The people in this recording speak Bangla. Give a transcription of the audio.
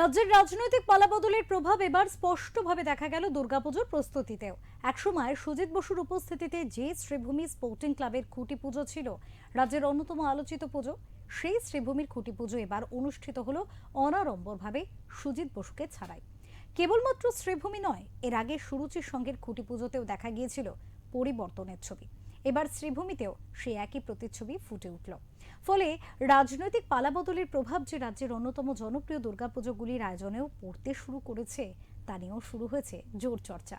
রাজ্যের রাজনৈতিক পালাবদলের প্রভাব এবার স্পষ্টভাবে দেখা গেল দুর্গাপুজোর প্রস্তুতিতেও। একসময় সুজিত বসুর উপস্থিতিতে যে শ্রীভূমি স্পোর্টিং ক্লাবের খুঁটি পুজো ছিল রাজ্যের অন্যতম আলোচিত পুজো, সেই শ্রীভূমির খুঁটি পুজো এবার অনুষ্ঠিত হলো অনাড়ম্বরভাবে সুজিত বসুকে ছাড়াই। কেবলমাত্র শ্রীভূমি নয়, এর আগে সুরুচির সঙ্গের খুঁটি পুজোতেও দেখা গিয়েছিল পরিবর্তনের ছবি। এবার শ্রীভূমিতেও সেই একই প্রতিচ্ছবি ফুটে উঠল। ফলে রাজনৈতিক পালাবদলের প্রভাব যে রাজ্যের অন্যতম জনপ্রিয় দুর্গাপুজোগুলির আয়োজনেও পড়তে শুরু করেছে তা নিয়েও শুরু হয়েছে জোর চর্চা।